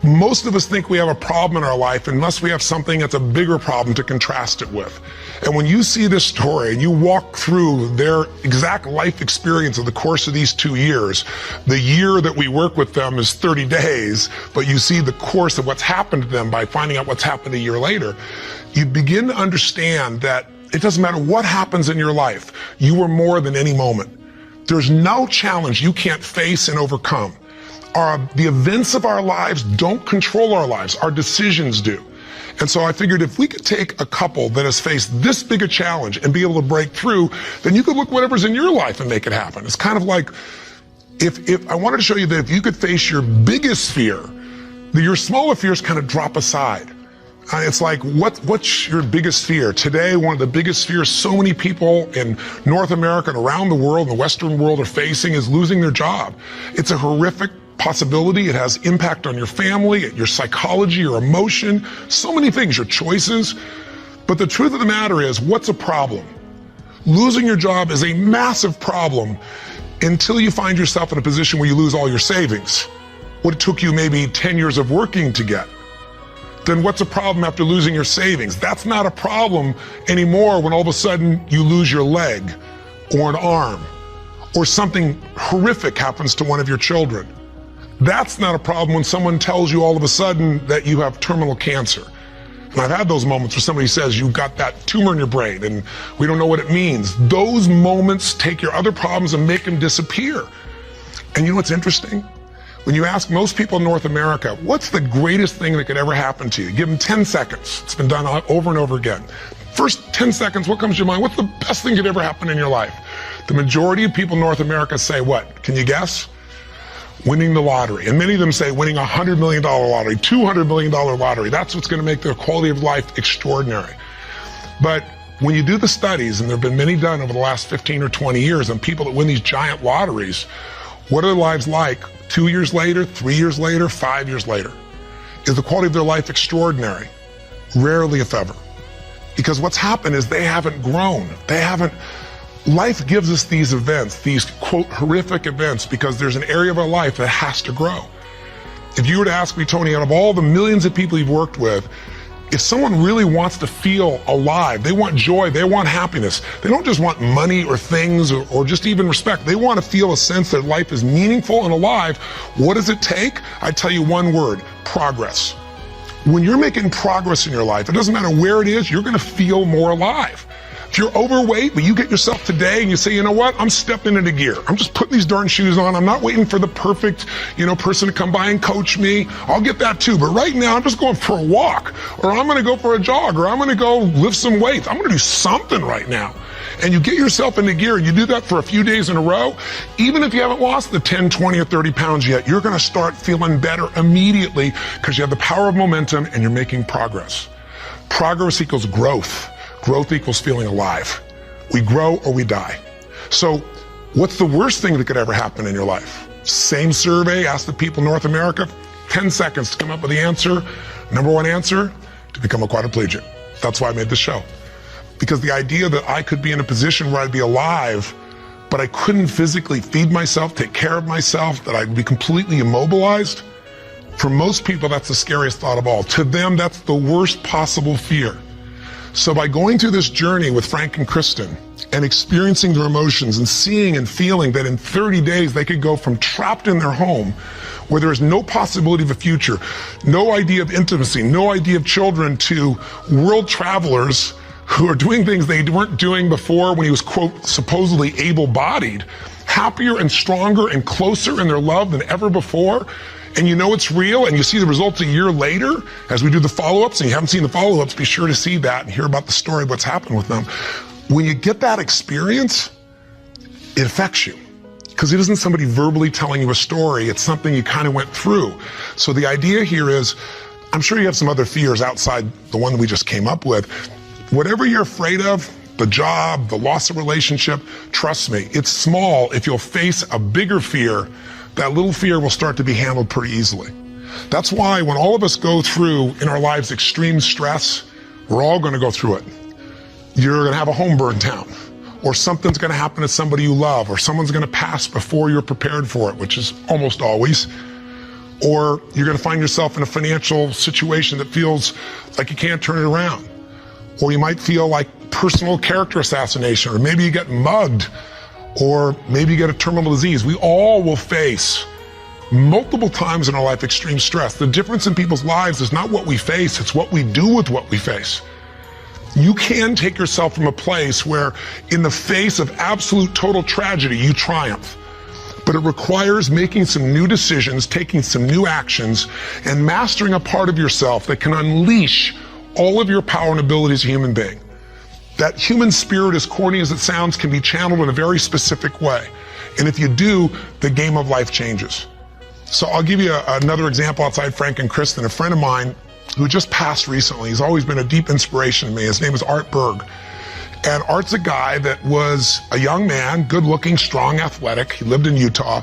Most of us think we have a problem in our life unless we have something that's a bigger problem to contrast it with. And when you see this story and you walk through their exact life experience of the course of these 2 years, the year that we work with them is 30 days, but you see the course of what's happened to them by finding out what's happened a year later, you begin to understand that it doesn't matter what happens in your life, you are more than any moment. There's no challenge you can't face and overcome. The events of our lives don't control our lives, our decisions do. And so I figured if we could take a couple that has faced this big a challenge and be able to break through, then you could look whatever's in your life and make it happen. It's kind of like, if I wanted to show you that if you could face your biggest fear, your smaller fears kind of drop aside. It's like, what's your biggest fear? Today, one of the biggest fears so many people in North America and around the world, in the Western world, are facing is losing their job. It's a horrific possibility. It has impact on your family, your psychology, your emotion, so many things, your choices. But the truth of the matter is, what's a problem? Losing your job is a massive problem until you find yourself in a position where you lose all your savings. What it took you maybe 10 years of working to get. Then what's a problem after losing your savings? That's not a problem anymore when all of a sudden you lose your leg or an arm or something horrific happens to one of your children. That's not a problem when someone tells you all of a sudden that you have terminal cancer. And I've had those moments where somebody says you've got that tumor in your brain and we don't know what it means. Those moments take your other problems and make them disappear. And you know what's interesting? When you ask most people in North America, what's the greatest thing that could ever happen to you? Give them 10 seconds. It's been done over and over again. First 10 seconds, what comes to your mind? What's the best thing that could ever happen in your life? The majority of people in North America say what? Can you guess? Winning the lottery. And many of them say winning a $100 million lottery, $200 million lottery. That's what's going to make their quality of life extraordinary. But when you do the studies, and there have been many done over the last 15 or 20 years on people that win these giant lotteries, what are their lives like 2 years later, 3 years later, 5 years later? Is the quality of their life extraordinary? Rarely, if ever. Because what's happened is they haven't grown. Life gives us these events, these quote horrific events, because there's an area of our life that has to grow. If you were to ask me, Tony, out of all the millions of people you've worked with, if someone really wants to feel alive, they want joy, they want happiness, they don't just want money or things or just even respect, they want to feel a sense that life is meaningful and alive, what does it take? I tell you one word: progress. When you're making progress in your life, it doesn't matter where it is, you're going to feel more alive. If you're overweight, but you get yourself today and you say, you know what, I'm stepping into gear. I'm just putting these darn shoes on. I'm not waiting for the perfect, person to come by and coach me. I'll get that too. But right now, I'm just going for a walk, or I'm going to go for a jog, or I'm going to go lift some weights. I'm going to do something right now. And you get yourself into gear and you do that for a few days in a row. Even if you haven't lost the 10, 20, or 30 pounds yet, you're going to start feeling better immediately because you have the power of momentum and you're making progress. Progress equals growth. Growth equals feeling alive. We grow or we die. So what's the worst thing that could ever happen in your life? Same survey, ask the people in North America, 10 seconds to come up with the answer. Number one answer, to become a quadriplegic. That's why I made this show. Because the idea that I could be in a position where I'd be alive, but I couldn't physically feed myself, take care of myself, that I'd be completely immobilized, for most people, that's the scariest thought of all. To them, that's the worst possible fear. So by going through this journey with Frank and Kristen and experiencing their emotions and seeing and feeling that in 30 days they could go from trapped in their home where there is no possibility of a future, no idea of intimacy, no idea of children, to world travelers who are doing things they weren't doing before when he was, quote, supposedly able-bodied, happier and stronger and closer in their love than ever before. And you know it's real, and you see the results a year later as we do the follow-ups, and you haven't seen the follow-ups, be sure to see that and hear about the story of what's happened with them. When you get that experience, it affects you. Because it isn't somebody verbally telling you a story, it's something you kind of went through. So the idea here is, I'm sure you have some other fears outside the one that we just came up with. Whatever you're afraid of, the job, the loss of relationship, trust me, it's small. If you'll face a bigger fear, that little fear will start to be handled pretty easily. That's why when all of us go through in our lives extreme stress, we're all going to go through it. You're going to have a home burn down, or something's going to happen to somebody you love, or someone's going to pass before you're prepared for it, which is almost always. Or you're going to find yourself in a financial situation that feels like you can't turn it around. Or you might feel like personal character assassination, or maybe you get mugged, or maybe you get a terminal disease. We all will face multiple times in our life extreme stress. The difference in people's lives is not what we face, it's what we do with what we face. You can take yourself from a place where in the face of absolute total tragedy, you triumph. But it requires making some new decisions, taking some new actions, and mastering a part of yourself that can unleash all of your power and ability as a human being. That human spirit, as corny as it sounds, can be channeled in a very specific way. And if you do, the game of life changes. So I'll give you another example outside Frank and Kristen. A friend of mine who just passed recently, he's always been a deep inspiration to me. His name is Art Berg. And Art's a guy that was a young man, good looking, strong, athletic. He lived in Utah.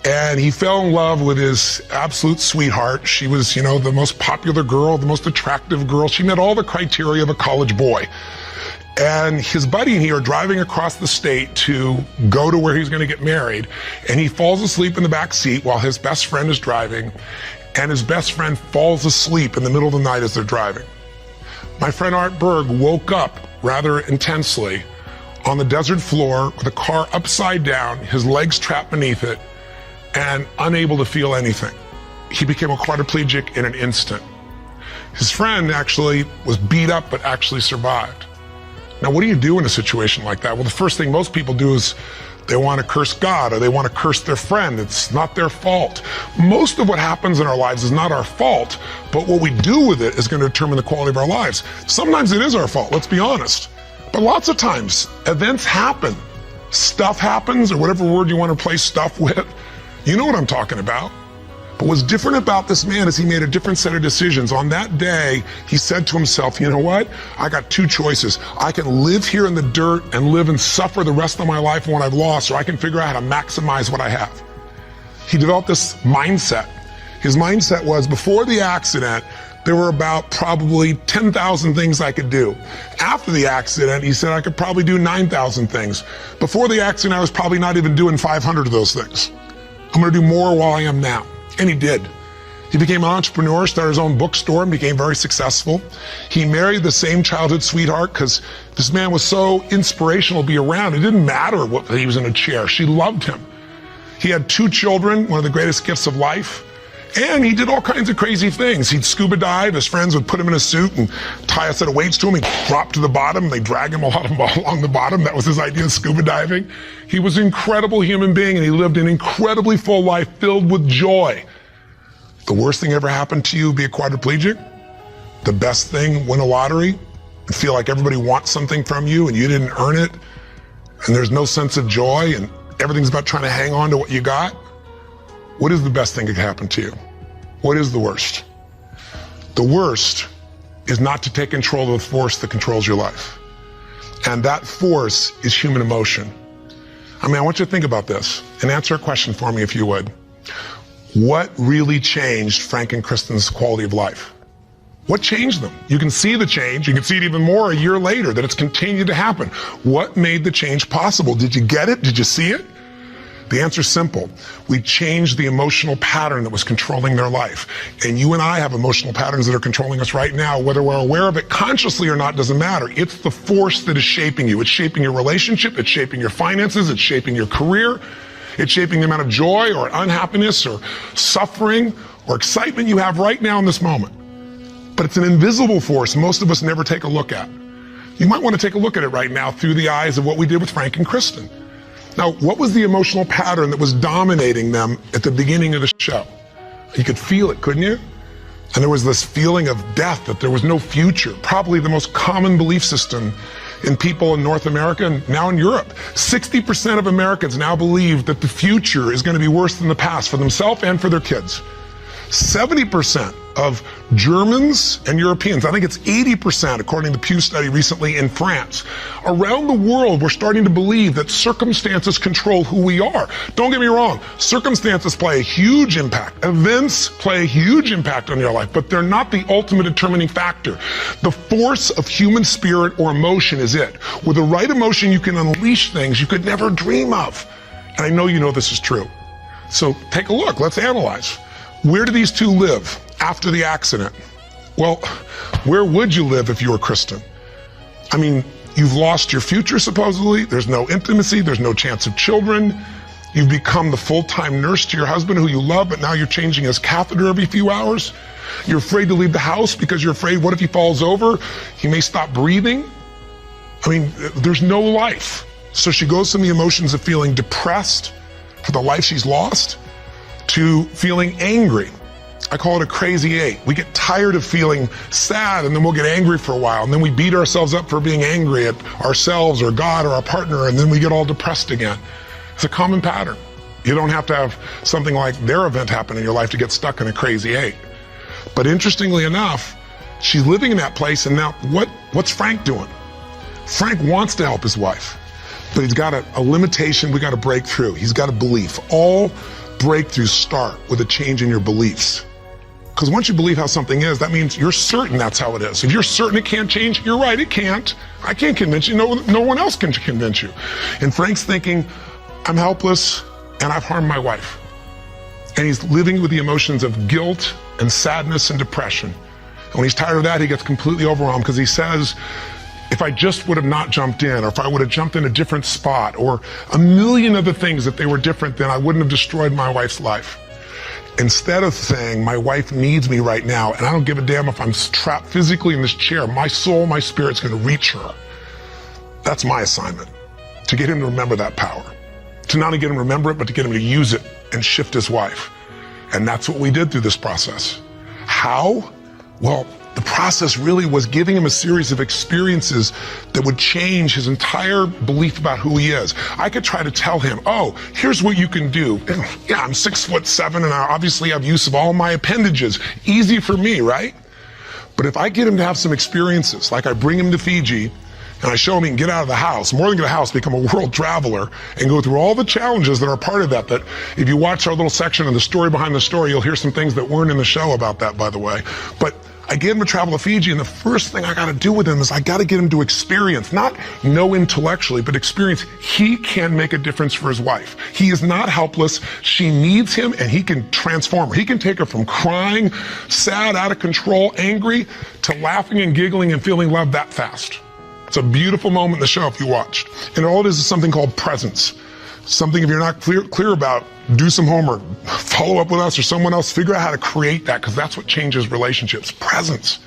And he fell in love with his absolute sweetheart. She was, the most popular girl, the most attractive girl. She met all the criteria of a college boy. And his buddy and he are driving across the state to go to where he's going to get married. And he falls asleep in the back seat while his best friend is driving. And his best friend falls asleep in the middle of the night as they're driving. My friend Art Berg woke up rather intensely on the desert floor with the car upside down, his legs trapped beneath it, and unable to feel anything. He became a quadriplegic in an instant. His friend actually was beat up but actually survived. Now, what do you do in a situation like that? Well, the first thing most people do is they want to curse God or they want to curse their friend. It's not their fault. Most of what happens in our lives is not our fault, but what we do with it is going to determine the quality of our lives. Sometimes it is our fault, let's be honest. But lots of times, events happen. Stuff happens, or whatever word you want to replace stuff with. You know what I'm talking about. But what's different about this man is he made a different set of decisions. On that day, he said to himself, you know what? I got two choices. I can live here in the dirt and live and suffer the rest of my life for what I've lost, or I can figure out how to maximize what I have. He developed this mindset. His mindset was, before the accident, there were about probably 10,000 things I could do. After the accident, he said I could probably do 9,000 things. Before the accident, I was probably not even doing 500 of those things. I'm going to do more while I am now. And he did. He became an entrepreneur, started his own bookstore, and became very successful. He married the same childhood sweetheart because this man was so inspirational to be around. It didn't matter what he was in a chair. She loved him. He had 2 children, one of the greatest gifts of life. And he did all kinds of crazy things. He'd scuba dive. His friends would put him in a suit and tie a set of weights to him. He'd drop to the bottom. They'd drag him along the bottom. That was his idea of scuba diving. He was an incredible human being, and he lived an incredibly full life filled with joy. The worst thing ever happened to you, be a quadriplegic. The best thing, win a lottery and feel like everybody wants something from you and you didn't earn it. And there's no sense of joy and everything's about trying to hang on to what you got. What is the best thing that could happen to you? What is the worst? The worst is not to take control of the force that controls your life. And that force is human emotion. I want you to think about this and answer a question for me if you would. What really changed Frank and Kristen's quality of life? What changed them? You can see the change. You can see it even more a year later, that it's continued to happen. What made the change possible? Did you get it? Did you see it? The answer is simple. We changed the emotional pattern that was controlling their life. And you and I have emotional patterns that are controlling us right now. Whether we're aware of it consciously or not doesn't matter. It's the force that is shaping you. It's shaping your relationship. It's shaping your finances. It's shaping your career. It's shaping the amount of joy or unhappiness or suffering or excitement you have right now in this moment. But it's an invisible force most of us never take a look at. You might want to take a look at it right now through the eyes of what we did with Frank and Kristen. Now, what was the emotional pattern that was dominating them at the beginning of the show? You could feel it, couldn't you? And there was this feeling of death, that there was no future, probably the most common belief system in people in North America and now in Europe. 60% of Americans now believe that the future is going to be worse than the past for themselves and for their kids. 70% of Germans and Europeans, I think it's 80% according to the Pew study recently in France. Around the world, we're starting to believe that circumstances control who we are. Don't get me wrong, circumstances play a huge impact. Events play a huge impact on your life, but they're not the ultimate determining factor. The force of human spirit or emotion is it. With the right emotion, you can unleash things you could never dream of. And I know you know this is true. So take a look, let's analyze. Where do these two live after the accident? Well, where would you live if you were Kristen? I mean, you've lost your future, supposedly. There's no intimacy. There's no chance of children. You've become the full-time nurse to your husband who you love, but now you're changing his catheter every few hours. You're afraid to leave the house because you're afraid, what if he falls over? He may stop breathing. I mean, there's no life. So she goes from the emotions of feeling depressed for the life she's lost to feeling angry. I call it a crazy eight. We get tired of feeling sad and then we'll get angry for a while and then we beat ourselves up for being angry at ourselves or God or our partner and then we get all depressed again. It's a common pattern. You don't have to have something like their event happen in your life to get stuck in a crazy eight. But interestingly enough, she's living in that place and now what's Frank doing? Frank wants to help his wife, but he's got a limitation we got to break through. He's got a belief. All breakthroughs start with a change in your beliefs. Because once you believe how something is, that means you're certain that's how it is. If you're certain it can't change, you're right, it can't. I can't convince you, no one else can convince you. And Frank's thinking, I'm helpless and I've harmed my wife. And he's living with the emotions of guilt and sadness and depression. And when he's tired of that, he gets completely overwhelmed because he says, if I just would have not jumped in, or if I would have jumped in a different spot, or a million other things that they were different, then I wouldn't have destroyed my wife's life. Instead of saying, my wife needs me right now, and I don't give a damn if I'm trapped physically in this chair, my soul, my spirit's gonna reach her. That's my assignment, to get him to remember that power. To not only get him to remember it, but to get him to use it and shift his wife. And that's what we did through this process. How? Well, the process really was giving him a series of experiences that would change his entire belief about who he is. I could try to tell him, oh, here's what you can do. Yeah, I'm 6'7" and I obviously have use of all my appendages. Easy for me, right? But if I get him to have some experiences, like I bring him to Fiji and I show him he can get out of the house, more than get out of the house, become a world traveler and go through all the challenges that are part of that if you watch our little section of the story behind the story, you'll hear some things that weren't in the show about that, by the way. But I get him to travel to Fiji, and the first thing I got to do with him is I got to get him to experience, not know intellectually, but experience he can make a difference for his wife. He is not helpless. She needs him, and he can transform her. He can take her from crying, sad, out of control, angry, to laughing and giggling and feeling love that fast. It's a beautiful moment in the show if you watched. And all it is something called presence. Something if you're not clear about, do some homework, follow up with us or someone else, figure out how to create that because that's what changes relationships, presence.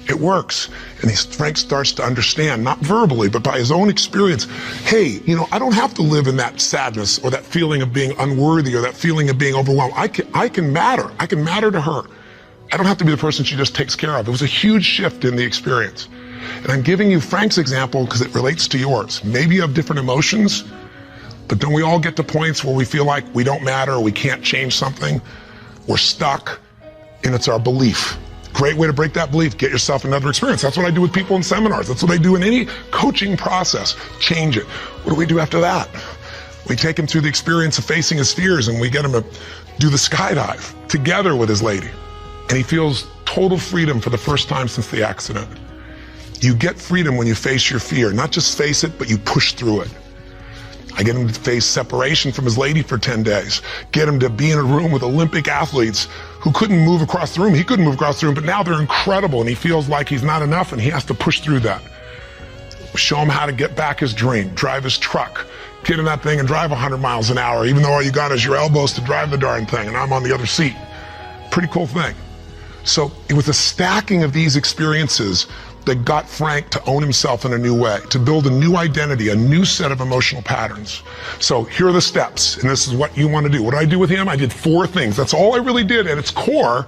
It works. And Frank starts to understand, not verbally, but by his own experience, hey, I don't have to live in that sadness or that feeling of being unworthy or that feeling of being overwhelmed. I can matter. I can matter to her. I don't have to be the person she just takes care of. It was a huge shift in the experience. And I'm giving you Frank's example because it relates to yours. Maybe you have different emotions, but don't we all get to points where we feel like we don't matter, or we can't change something? We're stuck, and it's our belief. Great way to break that belief, get yourself another experience. That's what I do with people in seminars. That's what I do in any coaching process. Change it. What do we do after that? We take him through the experience of facing his fears, and we get him to do the skydive together with his lady. And he feels total freedom for the first time since the accident. You get freedom when you face your fear, not just face it, but you push through it. I get him to face separation from his lady for 10 days. Get him to be in a room with Olympic athletes who couldn't move across the room. He couldn't move across the room, but now they're incredible and he feels like he's not enough and he has to push through that. Show him how to get back his dream, drive his truck, get in that thing and drive 100 miles an hour, even though all you got is your elbows to drive the darn thing and I'm on the other seat. Pretty cool thing. So it was a stacking of these experiences that got Frank to own himself in a new way, to build a new identity, a new set of emotional patterns. So here are the steps, and this is what you want to do. What did I do with him? I did 4 things. That's all I really did at its core,